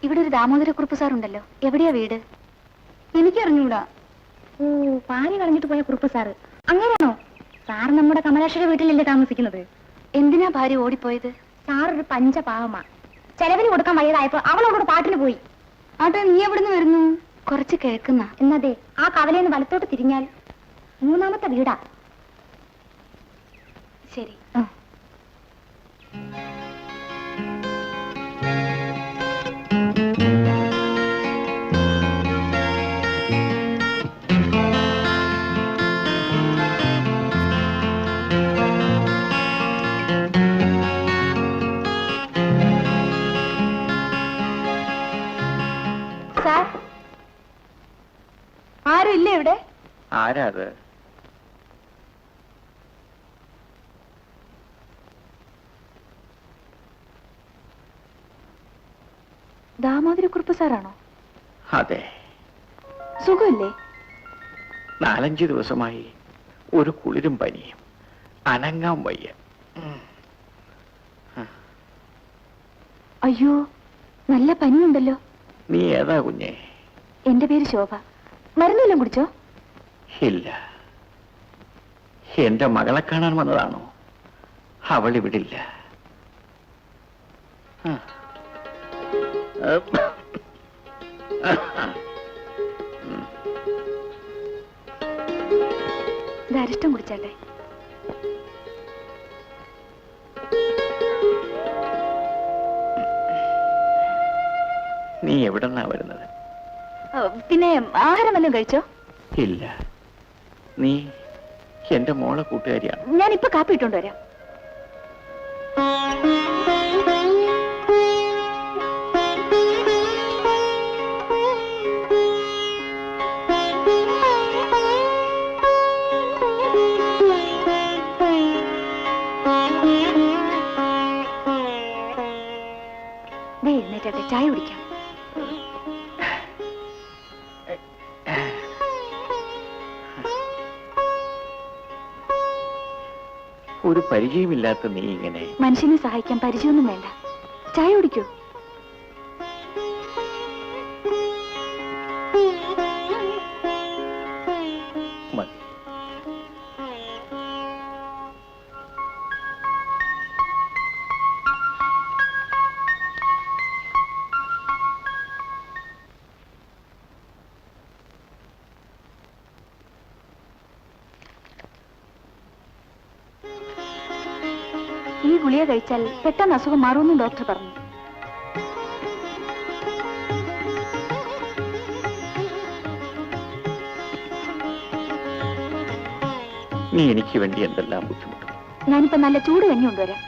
ഇവിടെ ഒരു ദാമോദരക്കുറുപ്പ് സാർ ഉണ്ടല്ലോ, എവിടെയാ വീട്? എനിക്കറിഞ്ഞൂടാ. ഓ, പാനി കളഞ്ഞിട്ട് പോയ കുറുപ്പ് സാറ് അങ്ങനെയാണോ? സാർ നമ്മുടെ കമലാക്ഷയുടെ വീട്ടിലല്ലേ താമസിക്കുന്നത്? എന്തിനാ ഭാര്യ ഓടിപ്പോയത്? സാർ ഒരു പഞ്ചപാവമാ. ചെലവിന് കൊടുക്കാൻ വയ്യതായപ്പോ അവളോട് പാട്ടിന് പോയി. ആട്ടെ, നീ എവിടുന്ന് വരുന്നു? കുറച്ച് കിഴക്കുന്ന. എന്നതേ, ആ കവലേന്ന് വലത്തോട്ട് തിരിഞ്ഞാൽ 3ാമത്തെ വീടാ. ശരി. സാർ, ആരും ഇല്ലേ ഇവിടെ? ആരാ അത്? ദാമോദരക്കുറുപ്പ് സാറാണോ? അതെ. സുഖമില്ലേ? 4-5 ദിവസമായി ഒരു കുളിരും പനിയും, അനങ്ങാൻ വയ്യ. അയ്യോ, നല്ല പനിയുണ്ടല്ലോ. നീ ഏതാ കുഞ്ഞേ? എന്റെ പേര് ശോഭ. മരുന്നെല്ലാം കുടിച്ചോ? ഇല്ല. എന്റെ മകളെ കാണാൻ വന്നതാണോ? അവൾ ഇവിടില്ല. അരിഷ്ടം കുടിച്ചാട്ടെ. നീ എവിടെന്നാ വരുന്നത്? പിന്നെ ആഹാരം വല്ലതും കഴിച്ചോ? ഇല്ല. നീ എന്റെ മോളെ കൂട്ടുകാരിയാണ്. ഞാനിപ്പോ കാപ്പി ഇട്ടോണ്ട് വരാം. എഴുന്നേറ്റെ, ചായ കുടിക്കാം. ഒരു പരിചയമില്ലാത്ത നീ ഇങ്ങനെ. മനുഷ്യനെ സഹായിക്കാൻ പരിചയമൊന്നും വേണ്ട. ചായ കുടിക്കൂ. മതി. ഈ ഗുളിക കഴിച്ചാൽ പെട്ടെന്ന് അസുഖം മാറുമെന്നും ഡോക്ടർ പറഞ്ഞു. നീ എനിക്ക് വേണ്ടി എന്തെല്ലാം ബുദ്ധിമുട്ടും. ഞാനിപ്പോ നല്ല ചൂട് കഞ്ഞി കൊണ്ടുവരാം.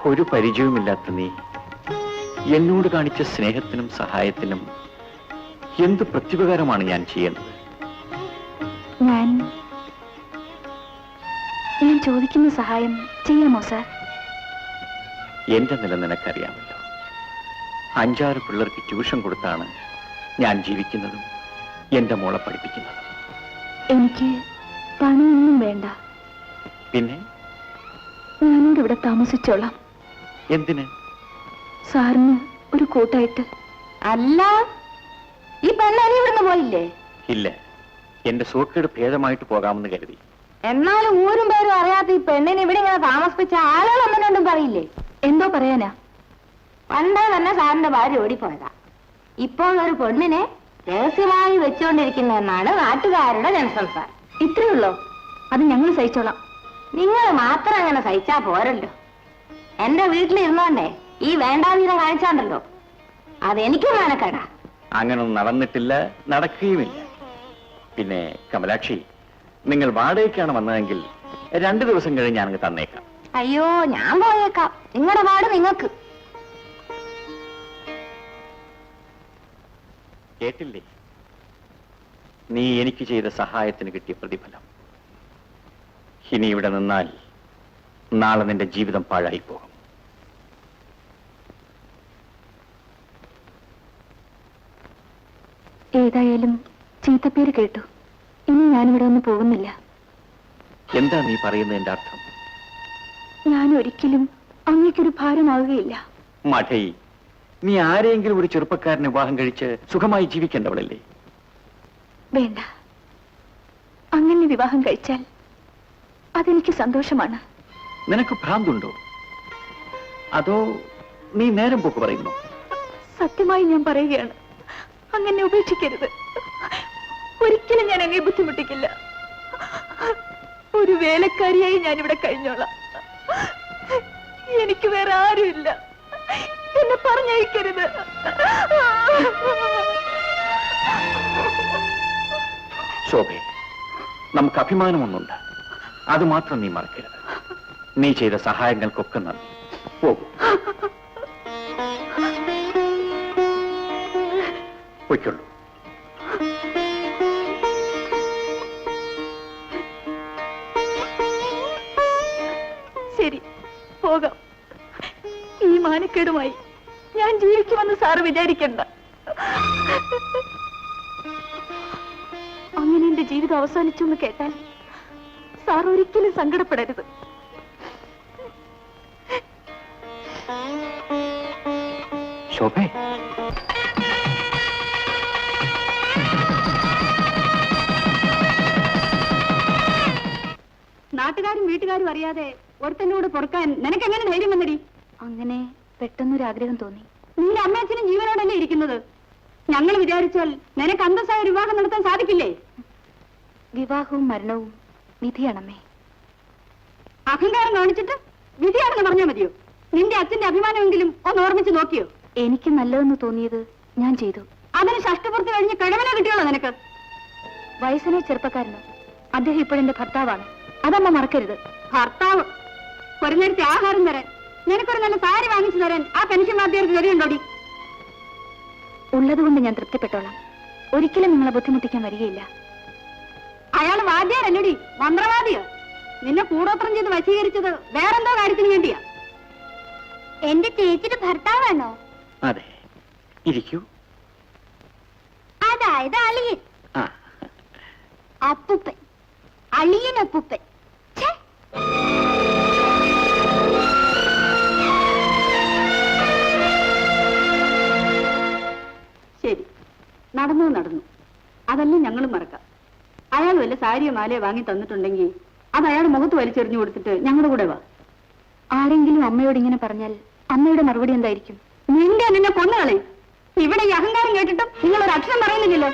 ഒരു പരിചയവുമില്ലാത്ത നീ എന്നോട് കാണിച്ച സ്നേഹത്തിനും സഹായത്തിനും എന്ത് പ്രത്യുപകാരമാണ് ഞാൻ ചെയ്യുന്നത്? ഞാൻ ചോദിക്കുന്ന സഹായം ചെയ്യാമോ സാർ? എന്റെ നില നിനക്കറിയാമല്ലോ. 5-6 പിള്ളേർക്ക് ട്യൂഷൻ കൊടുത്താണ് ഞാൻ ജീവിക്കുന്നതും എന്റെ മോളെ പഠിപ്പിക്കുന്നതും. എനിക്ക് പണമൊന്നും വേണ്ട. പിന്നെ ഞാനിവിടെ ഇവിടെ താമസിച്ചോളാം. എന്തിന്? സാറിന് ഒരു കൂട്ടായിട്ട്. അല്ല, ഈ പെണ്ണനി ഇവിടുന്ന് പോയില്ലേ? ഇല്ല, എന്റെ സൂക്കേട് ഭേദമായിട്ട് പോകാമെന്ന് കരുതി. എന്നാലും ഊരും പേരും അറിയാത്ത ഈ പെണ്ണിനെ ഇവിടെ ഇങ്ങനെ താമസിപ്പിച്ച ആളുകൾ ഒന്നിനൊന്നും പറയില്ലേ? എന്തോ പറയാനാ? പണ്ടേ തന്നെ സാറിന്റെ ഭാര്യ ഓടിപ്പോയതാ. ഇപ്പോൾ ഒരു പെണ്ണിനെ രഹസ്യമായി വെച്ചുകൊണ്ടിരിക്കുന്നതെന്നാണ് നാട്ടുകാരുടെ ജനസംസാരം. ഇത്രയുള്ളോ? അത് ഞങ്ങൾ സഹിച്ചോളാം. നിങ്ങൾ മാത്രം അങ്ങനെ സഹിച്ചാ പോരല്ലോ. എന്റെ വീട്ടിലിരുന്നോണ്ടേ ഈ വേണ്ടാതീരം കാണിച്ചാണ്ടല്ലോ അതെനിക്കും മാനക്കേടാ. അങ്ങനൊന്നും നടന്നിട്ടില്ല, നടക്കുകയുമില്ല. പിന്നെ കമലാക്ഷി, നിങ്ങൾ വാടകയ്ക്കാണ് വന്നതെങ്കിൽ 2 ദിവസം കഴിഞ്ഞ് ഞാനങ്ങ് തന്നേക്കാം. അയ്യോ, ഞാൻ പോയേക്കാം. നിങ്ങളുടെ പാട് നിങ്ങൾക്ക്. കേട്ടില്ലേ? നീ എനിക്ക് ചെയ്ത സഹായത്തിന് കിട്ടിയ പ്രതിഫലം. ഇനി ഇവിടെ നിന്നാൽ നാളെ നിന്റെ ജീവിതം പാഴായി പോകും. ഏതായാലും ചീത്തപ്പേര് കേട്ടു. ഇനി ഞാനിവിടെ ഒന്നും പോകുന്നില്ല. എന്താ നീ പറയുന്നതിന്റെ അർത്ഥം? ഞാൻ ഒരിക്കലും അങ്ങേക്കൊരു ഭാരമാവുകയില്ല. മഠൈ, നീ ആരെയെങ്കിലും ഒരു ചെറുപ്പക്കാരനെ വിവാഹം കഴിച്ച് സുഖമായി ജീവിക്കേണ്ടവളല്ലേ? വേണ്ട, അങ്ങനെ വിവാഹം കഴിച്ചാൽ അതെനിക്ക് സന്തോഷമാണ്. നിനക്ക് ഭ്രാന്തുണ്ടോ? അതോ നീ നേരം പോക്ക് പറയുന്നു? സത്യമായി ഞാൻ പറയുകയാണ്, അങ്ങനെ ഉപേക്ഷിക്കരുത്. ഒരിക്കലും ഞാൻ അങ്ങേ ബുദ്ധിമുട്ടിക്കില്ല. ഒരു വേലക്കാരിയായി ഞാനിവിടെ കഴിഞ്ഞോളാം. എനിക്ക് വേറെ ആരുമില്ല. എന്നെ പറഞ്ഞയക്കരുത്. ശോഭേ, നമുക്ക് അഭിമാനമൊന്നുണ്ട്. അത് മാത്രം നീ മറക്കരുത്. നീ ചെയ്ത സഹായങ്ങൾക്കൊക്കെ നന്ദി. പോകൂ, പൊയ്ക്കൊള്ളൂ. ശരി, പോകാം. ഈ മാനക്കേടുമായി ഞാൻ ജീവിക്കുമെന്ന് സാറ് വിചാരിക്കണ്ട. അങ്ങനെ എന്റെ ജീവിതം അവസാനിച്ചു എന്ന് കേട്ടാൽ സാർ ഒരിക്കലും സങ്കടപ്പെടരുത്. ശോഭേ, നാട്ടുകാരും വീട്ടുകാരും അറിയാതെ ഒരുത്തന്നോട് പൊറുക്കാൻ നിനക്കെങ്ങനെ ധൈര്യം വന്നടി? അങ്ങനെ പെട്ടെന്നൊരാഗ്രഹം തോന്നി. നിന്റെ അമ്മയച്ഛനും ജീവനോടല്ലേ ഇരിക്കുന്നത്? ഞങ്ങൾ വിചാരിച്ചാൽ നിനക്ക് അന്തസ്സായ ഒരു വിവാഹം നടത്താൻ സാധിക്കില്ലേ? വിവാഹവും മരണവും വിധിയാണമ്മേ. അഹങ്കാരം കാണിച്ചിട്ട് വിധിയാണെന്ന് പറഞ്ഞാൽ മതിയോ? നിന്റെ അച്ഛന്റെ അഭിമാനമെങ്കിലും ഒന്ന് ഓർമ്മിച്ച് നോക്കിയോ? എനിക്ക് നല്ലതെന്ന് തോന്നിയത് ഞാൻ ചെയ്തു. അതിന് ഷഷ്ടിപൂർത്തി കഴിഞ്ഞ് കിഴവനെ കിട്ടിയോളൂ നിനക്ക്? വയസ്സിനോ ചെറുപ്പക്കാരനോ, അദ്ദേഹം ഇപ്പോഴെന്റെ ഭർത്താവാണ്. അതമ്മ മറക്കരുത്. ഭർത്താവ് ഒരു നേരത്തെ ആഹാരം തരാൻ, നിനക്കൊരു നല്ല സാരി വാങ്ങിച്ചു തരാൻ ആ പെൻഷൻ വാദ്യർക്ക് ഗതിയുണ്ടോടി? ഉള്ളതുകൊണ്ട് ഞാൻ തൃപ്തിപ്പെട്ടോളാം. ഒരിക്കലും നിങ്ങളെ ബുദ്ധിമുട്ടിക്കാൻ വരികയില്ല. അയാൾ വാദ്യാരല്ലടി, മന്ത്രവാദിയോ? നിന്നെ കൂടോത്രം ചെയ്ത് വശീകരിച്ചത് വേറെന്തോ കാര്യത്തിന് വേണ്ടിയാ. എന്റെ ചേച്ചിയുടെ ഭർത്താവാണോ? അതെ, ഇരിക്കൂ. അതായത് അളിയൻ. അപ്പുപ്പൻ, അളിയൻ അപ്പുപ്പൻ. ശരി, നടന്നു. അതല്ലേ ഞങ്ങളും മറക്കാം. അയാൾ വല്ല സാരിയോ മാലയോ വാങ്ങി തന്നിട്ടുണ്ടെങ്കിൽ അത് അയാൾ മുഖത്ത് വലിച്ചെറിഞ്ഞു കൊടുത്തിട്ട് ഞങ്ങളുടെ കൂടെ വാ. ആരെങ്കിലും അമ്മയോട് ഇങ്ങനെ പറഞ്ഞാൽ അമ്മയുടെ മറുപടി എന്തായിരിക്കും? നിന്നെ കൊന്നുകളെ. ഇവിടെ ഈ അഹങ്കാരം കേട്ടിട്ടും നിങ്ങൾ ഒരു അക്ഷരം പറയുന്നില്ലല്ലോ.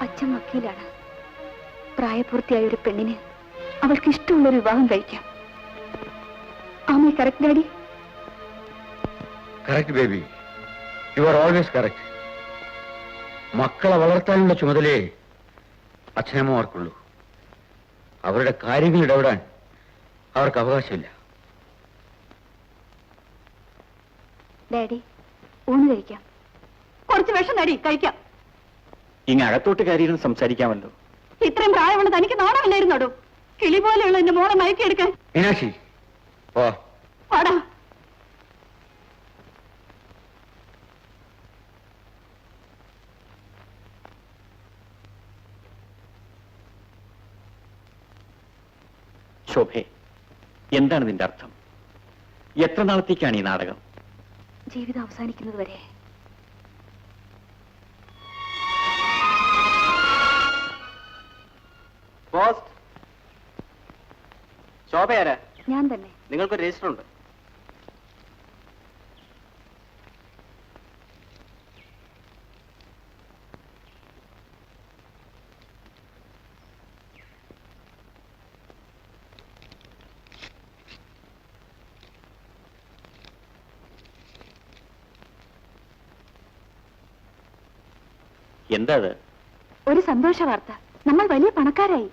അച്ഛൻ വക്കീലാണ്. പ്രായപൂർത്തിയായ ഒരു പെണ്ണിന് അവൾക്ക് ഇഷ്ടമുള്ളൊരു വിവാഹം കഴിക്കാം. ആമേ correct daddy? Correct baby, you are always correct. മക്കളെ വളർത്താനുള്ള ചുമതലയെ അച്ഛനമ്മമാർക്കുള്ളൂ. അവരുടെ കാര്യങ്ങൾ ഇടപെടാൻ അവർക്ക് അവകാശമില്ല. ഡാഡി, ഊണ് കഴിക്കാം. കുറച്ച് വിഷം നടി കഴിക്കാം. ഇങ്ങ് അകത്തോട്ട് കാര്യങ്ങൾ സംസാരിക്കാമല്ലോ. ഇത്രയും പ്രായമുള്ള തനിക്ക് നാണമില്ലായിരുന്നോടോ? കിളി പോലെയുള്ള എന്റെ മോളെ മയക്കിയെടുക്കാൻ. മീനാക്ഷി, ഓ പാടാ. ശോഭേ, എന്താണ് നിന്റെ അർത്ഥം? എത്ര നാളത്തേക്കാണ് ഈ നാടകം? ജീവിതം അവസാനിക്കുന്നത് വരെ. ശോഭ ആരാ? ഞാൻ തന്നെ. നിങ്ങൾക്കൊരു രജിസ്റ്റർ ഉണ്ട്. എന്താ അത്? ഒരു സന്തോഷ വാർത്ത. നമ്മൾ വലിയ പണക്കാരായി.